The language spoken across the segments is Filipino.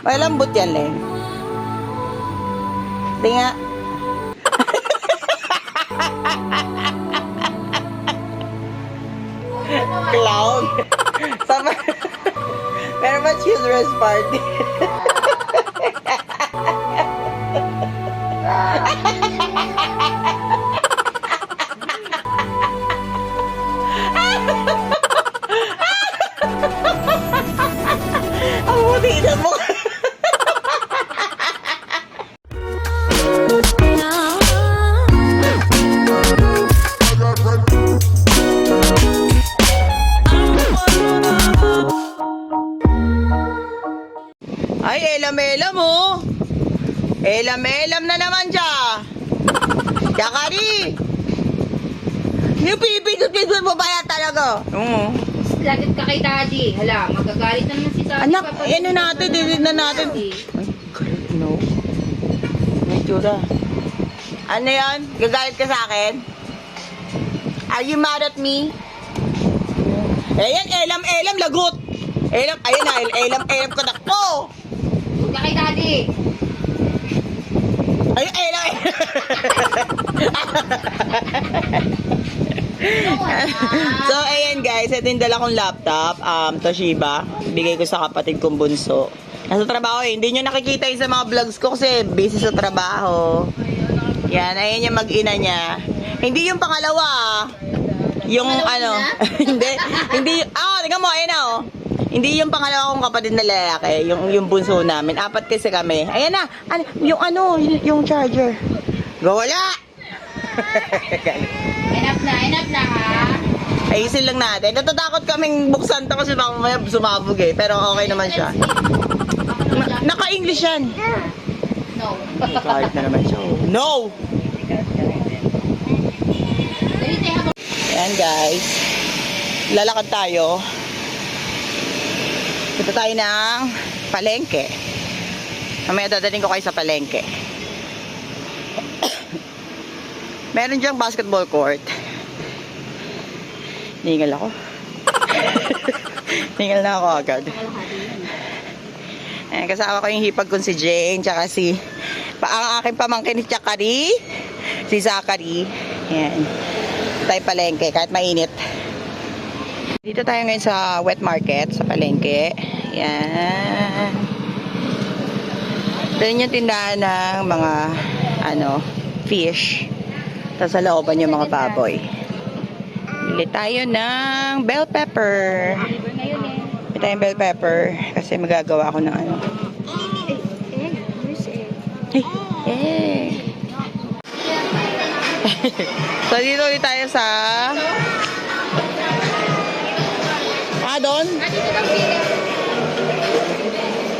Malambot yan, Len. Di nga. Clown. Sama. Meron ba children's party? Ang buti na mo. Ay, elam-elam oh. Elam-elam na naman siya. Yakari. Yung pipidot-pidot mo ba yan talaga? Oo. Lagit ka kay daddy. Hala, magagalit na naman si daddy. Anak, ano natin, dilid na natin. Ay, no. May tsura. Ano yan? Gagalit ka sa akin? Are you mad at me? Ayan, elam-elam, lagot. Elam, ayun na, elam-elam ko nakpo. Huwag ka kay daddy. Ayun, elam. So, ayan guys, ito yung dala kong laptop, Toshiba. Bigay ko sa kapatid kong bunso. Nasa trabaho eh. Hindi nyo nakikita yun sa mga vlogs ko kasi busy sa trabaho. Yan, ayan yung mag-ina niya. Hindi yung pangalawa. Yung ano, hindi, tingnan mo, ayan na oh. Hindi yung pangalawa kong kapatid na lalaki, yung bunso namin. Apat kasi kami. Ayan na, yung charger. Go, wala! Enough na ha. Ayusin lang natin. Natatakot kaming buksan to kasi baka mamaya sumabog eh. Pero okay naman siya. Naka-English yan. No. Kahit na naman siya. No! Ayan guys. Lalakad tayo. Ito tayo ng palengke. Mamaya dadaling ko kayo sa palengke. Meron diyang basketball court. Ningal ako. Ningal na ako agad. Ayan, kasama ko yung hipag kong si Jane, tsaka ang aking pamangkin ni Chakari, si Zachary. Ayan. Tayo palengke, kahit mainit. Dito tayo ngayon sa wet market, sa palengke. Ayan. Ito yung tindahan ng mga, fish. Tapos sa looban yung mga baboy. Bili tayo ng bell pepper. Bili tayong bell pepper. Kasi magagawa ako ng ano. Egg. So dito ulit tayo sa... doon?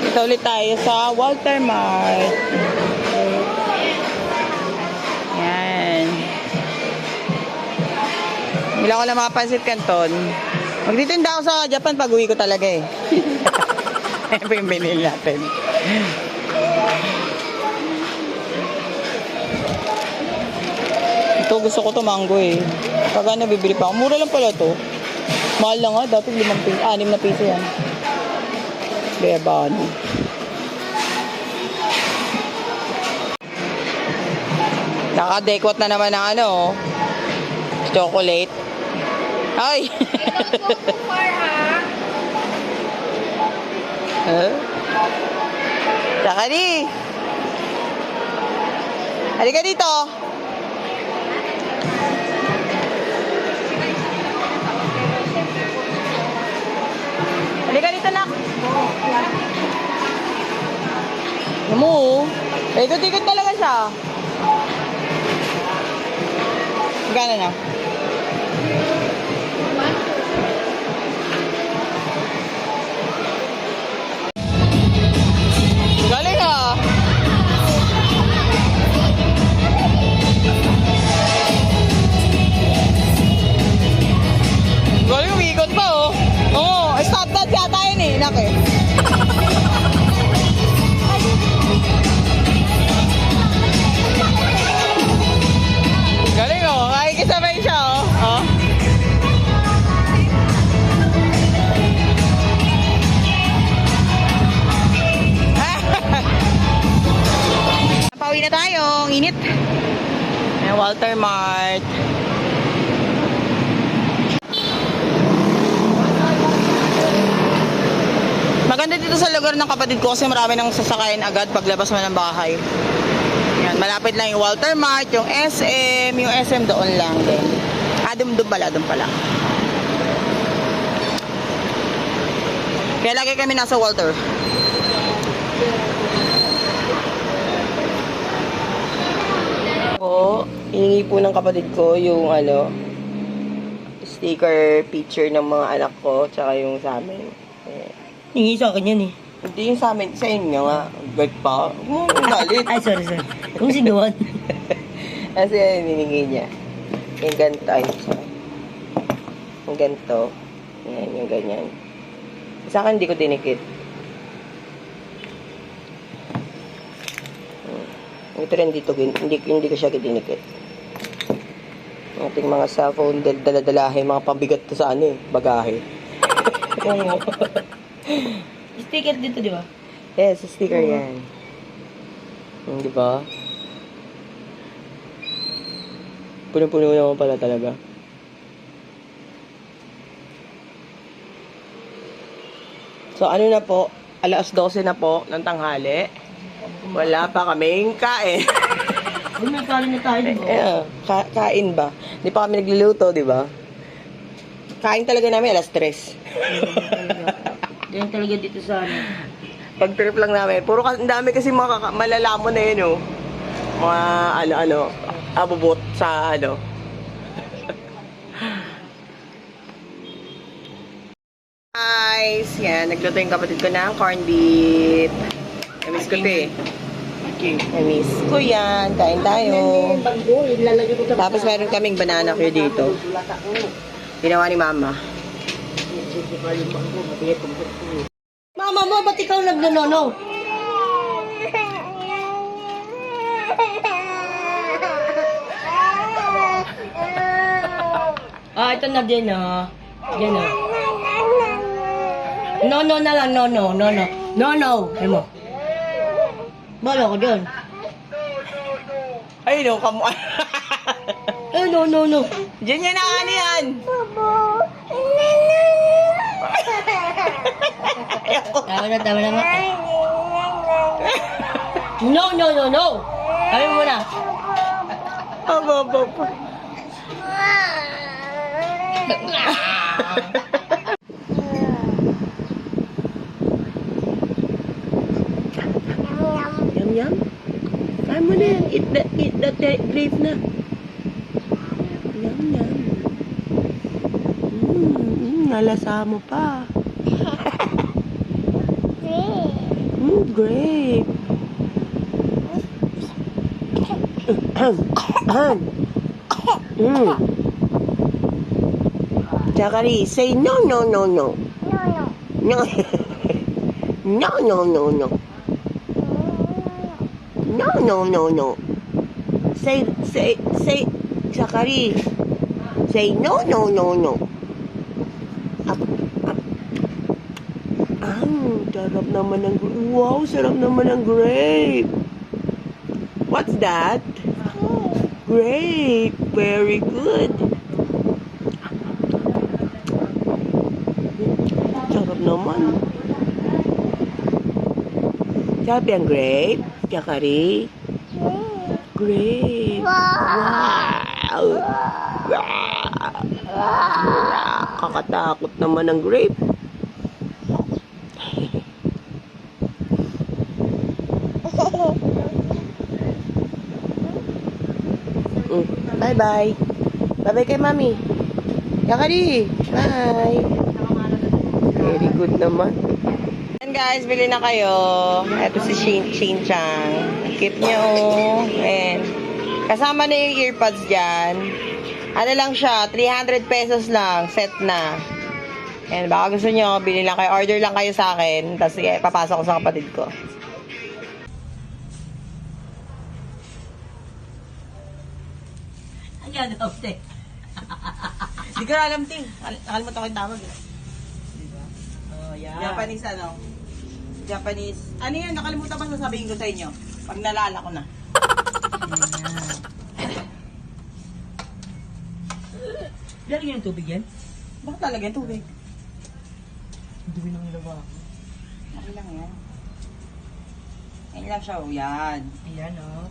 Dito ulit tayo sa Walter Mart. Yan. Bila ko lang mga pansit canton. Magtitinda ako sa Japan pag uwi ko talaga eh. Ayan pa yung binili natin. Ito gusto ko to mango eh. Pag ano bibili pa ako. Mura lang pala to. Mahal lang nga. Dati 6 na piso yan. Beba ano. Nakadekwat na naman ng ano. Chocolate. Ay! Sakali! Halika dito! Halika dito, nak! Ano mo? Ikot-ikot talaga siya. Gana na? Galing ah! Galing, umikot pa oh! Oo, stop that yata yun eh, nak eh. Galing oh, makikisabay siya oh. init. May Walter Mart. Maganda dito sa lugar ng kapatid ko kasi marami nang sasakayan agad paglabas mo ng bahay. Yan, malapit lang yung Walter Mart, yung SM, yung SM doon lang din. Doon pala. Kaya lagi kami nasa Walter. Hiningi po ng kapatid ko yung sticker picture ng mga anak ko tsaka yung sa amin. Hingi sa akin yan eh. Hindi yung sa amin, sa inyo nga. Gag pa. Huwag mo galit. Ay, sorry. Kung sigawan. Kasi hiningi niya. Yung ganito. Ay, sorry. Yung ganito. Yan, yung ganyan. Sa akin, hindi ko dinikit. Ito rin dito, hindi ko siya dinikit. Ating mga cellphone, dala-dalahe, mga pambigat to sa bagahe. Oo. Sticker dito, di ba? Yes, sticker yan. Di ba? Puno-puno naman pala talaga. So, ano na po? Alas 12 na po ng tanghali. Wala pa kaming kain. Uy, may kain na tayo, di ba? Kain ba? Hindi pa kami nagluluto, di ba? Kain talaga namin alas 3. Yan talaga dito sa Pag trip lang namin. Puro ang dami kasi mga malalamon na yun, oh. Mga abubot sa Guys, yan. Nagluto yung kapatid ko ng corned beef. Namiss ko ito eh. Namiss ko yan. Kain tayo. Tapos meron kaming banana cue dito. Ginawa ni mama. Mama mo, ba't ikaw nagnonono? Ito na din, Yan, No na lang, no. Ay mo. Bala ko dyan. Ay, no, come on. No. Diyan yan ang ano yan. Tama na nga. No. Sabi mo na. Aba. Yum. Kaya mo na yan. Eat that grape na. Yum. Nalasa mo pa. Grape. Zachary, say no. No. No. Say, Zachary. Say no. Sarap naman ng grape. What's that? Grape. Very good. Sarap naman. Sarap yung grape, Zachary. Grape. Wow. Kakatakot naman ng grape. Bye-bye. Bye-bye kay mami. Zachary. Bye. Very good naman. And guys, bili na kayo. Ito si Shin Chang. Keep nyo. And kasama na yung earpods dyan. Ano lang siya, 300 pesos lang. Set na. And baka gusto nyo, bili lang kayo. Order lang kayo sa akin. Tapos papasok ko sa kapatid ko. Ayan, update. Hindi ko alam, Ting. Nakalimutan ko yung tawag. Diba? Oh, yan. Japanese. Ano yan? Nakalimutan ko sasabihin ko sa inyo. Pag nalala ko na. Lalagyan ng tubig yan? Bakit talaga yung tubig? Dumi ng ilaba. Okay lang yan. Yan lang siya, oh. Yan. Ayan, oh.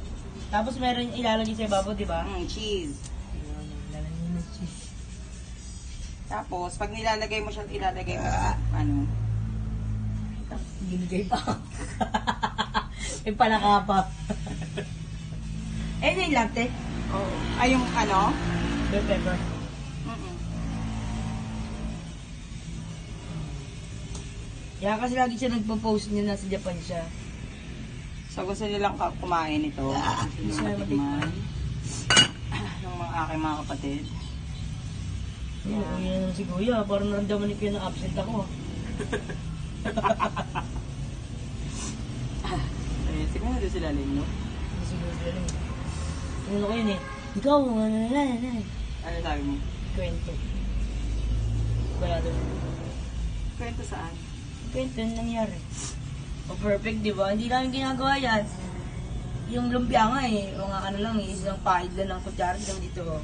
Tapos meron ilalagay sa ibabaw, di ba? Cheese. Ayan, lalagyan ng cheese. Tapos, pag nilalagay mo siya, ilalagay mo sa, ano, Ginigay pa ako. May palaka pa. Eh, yung latte. oh. Ay, yung ano? Bell pepper. Mm-mm. Kaya kasi lagi siya nagpo-post niya nasa Japan siya. So, gusto nilang kumain ito. Gusto niya Matikman. Ng mga aking mga kapatid. Yan si Kuya. Parang naramdaman ni Kuya na absent ako. Ayun, siguro na doon sila Lino. Hindi siguro sila rin. Ano ko yun eh. Ikaw, Ano sabi mo? kwento. Wala doon. Kwento saan? Kwento yung nangyari. O perfect, di ba? Hindi namin ginagawa yan. Yung lumpia nga eh. O nga ano lang eh. Isang pahid lang ng kutsara lang dito. Oh.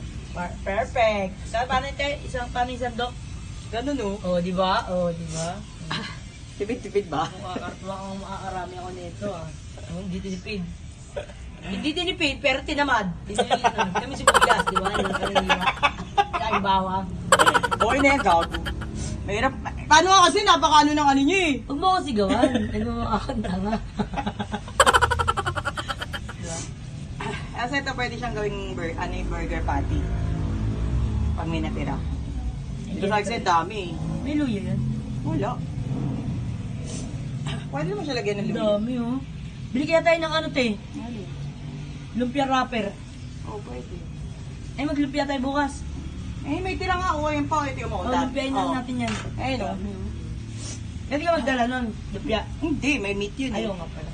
Perfect. So, paano ito? Paano isang dok? Ganun, oh. O, di ba? O, di ba? Tipid-tipid ba? Mukhang makakarami ako nito ah. Hindi tinipid. Hindi tinipid, pero tinamad. Kami sibuyas, di ba? Kaya bawang. Okay na yan, gago. Mahirap. Paano nga kasi napakaano ng ano niyo eh. Huwag mo ako sigawan. Nagmamakakanta nga. Diba? Kasi ito pwede siyang gawing burger patty. Pag may natira. Ito sa akin dami eh. May luya yan. Wala. Pwede naman siya lagyan ng Ang luya. dami oh. Bili kaya tayo ng ano te? Ano? Lumpia wrapper. Oh, pwede. Ay maglumpia tayo bukas. Eh, may tira nga. Oh, yung pa. Ito yung O mga lumpiain na natin yan. Ayun, oh. Dami, oh. Pwede ka magdala nun. Lumpia. Hindi, may meat yun eh. Ayaw nga pala.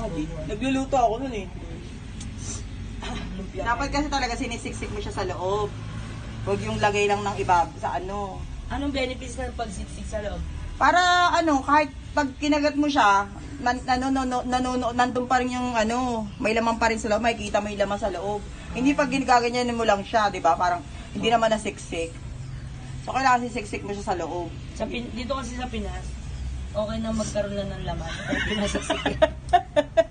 Di. Nagluluto ako nun eh. Lumpia. Dapat kasi talaga sinisiksik mo siya sa loob. Huwag yung lagay lang ng iba sa ano. Anong benefits ng pagsiksik sa loob? Para ano, kahit pag kinagat mo siya, nandun pa rin yung ano, may laman pa rin sa loob, makikita mo yung laman sa loob. Hindi pag ginaganyan mo lang siya, di ba? Parang hindi naman nasiksik. So, kailangan sisiksik mo siya sa loob. Dito kasi sa Pinas, okay na magkaroon na ng laman. Kahit pinasiksik.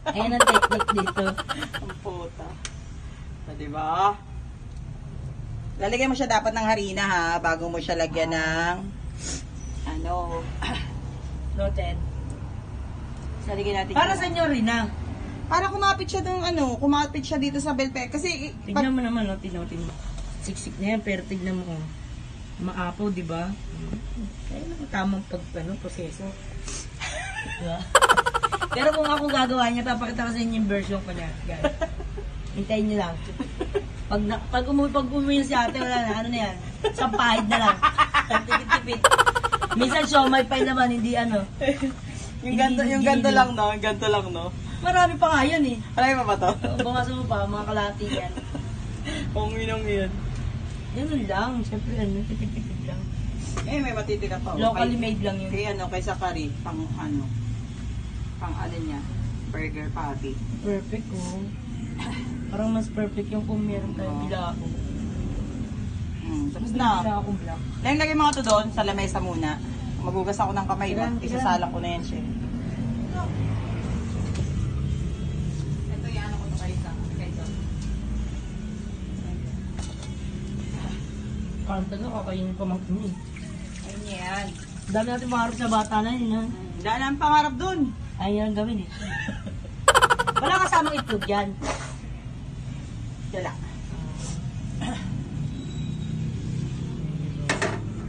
Ayan ang technique dito. Ang puta. So, di ba? Lalagyan mo siya dapat ng harina ha, bago mo siya lagyan ng ano. Noted. Lalagyan natin Para siya. sa inyo rin na. Para kumapit siya ng ano, kumapit siya dito sa bell pepper. Kasi, Tignan mo naman, no? Tignan mo. Siksik na yan, pero tignan mo. Maapaw, di ba? Kaya naman tamang proseso. Diba? Pero kung ako gagawa niya, papakita ko sa inyo yung version ko niya. Guys. Hintayin niyo lang. Pag umuwi si ate, wala na. Ano na yan? Sampahid na lang. Tipid-tipid. Minsan siomay pa naman, hindi ano. yung ganto lang no, yung ganto lang no. Marami pa nga yan eh. Alay pa ba to? Bungasan mo pa, mga kalati yan. Pangminong yan. Ganun lang. Siyempre ano, tipid-tipid lang. Eh, may matitira pa. Locally made lang yun. Kay ano, kay Sakari, pang ano niya, burger patty. Perfect oh. Parang mas perfect yung kung meron tayong bilao. Tapos na. Bila akong black. Lagay mga to doon sa lamesa muna. Magugas ako ng kamay ba? Isasalang ko na yan siya. Ito yung ano ko to kaysa. Parang taga kakainin pa mang kini. Ayun yan. Dami natin pangarap sa bata na yun ha. Dahil ang pangarap doon. Ayaw yung gawin eh. Wala kasamang itlog yan. Wala.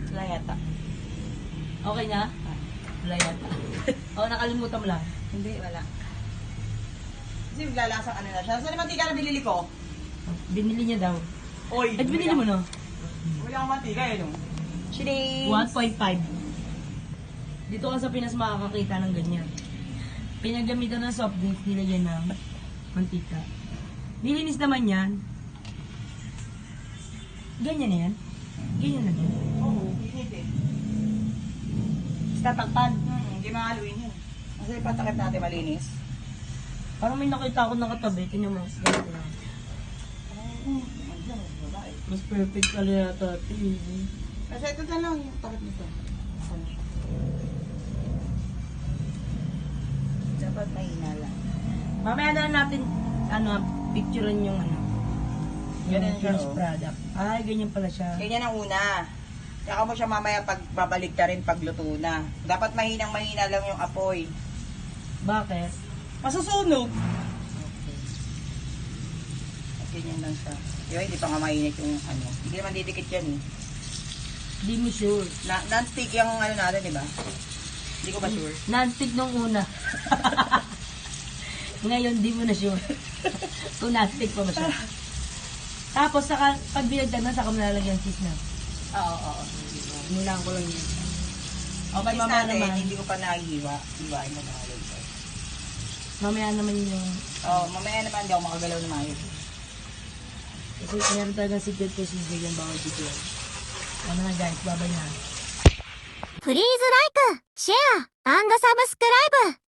Wala yata. Okay na? Wala yata. O nakalimutan mo lang. Hindi, wala. Kasi maglalasang ano na siya. Saan naman tika na binili ko? Binili niya daw. Oy! At binili mo no? Wala akong mantika eh, no? Chili! 1.5. Dito ka sa Pinas makakakita ng ganyan. Pinagamitan ng soft drinks, nilagyan ng mantika. Nilinis naman yan. Ganyan na yan. Ganyan na yan. Oo, init eh. Tatakpan. Hindi makaluin yun. Kasi patakip natin malinis. Parang may nakita ako nakatabi. Tingnan mo. Ganito lang. Mas perfect pala yata. Kasi ito na lang yung takot nito. Dapat mahina lang. Mamaya na natin, picturean yung yung Ganun siya, finished oh. product. Ay, ganyan pala siya. Ganyan ang una. Saka mo siya mamaya pagbabalik ka rin pag luto na. Dapat mahinang-mahina lang yung apoy. Bakit? Masusunog. Ganyan lang siya. Yung hindi pa nga mainit yung Hindi naman didikit yan eh. Di mo sure. Non-stick yung natin, di ba? Hindi ko ba sure? Non-stick nung una. Ngayon, di mo na sure. Kung non-stick pa ba siya. Tapos, pag binagdag na, saka mo nalagyan cheese na. Oo. Nilang ko lang yun. Okay, Cheese mamaya natin, naman. hindi ko pa nahihiwa. Hiwain mo na ulit. Mamaya naman yung... Mamaya naman hindi ako makagalaw na maayos. Kasi meron talagang secret ko since bigyan bawal video. Ano na guys, babay na. プリーズライク、シェア、サブスクライブ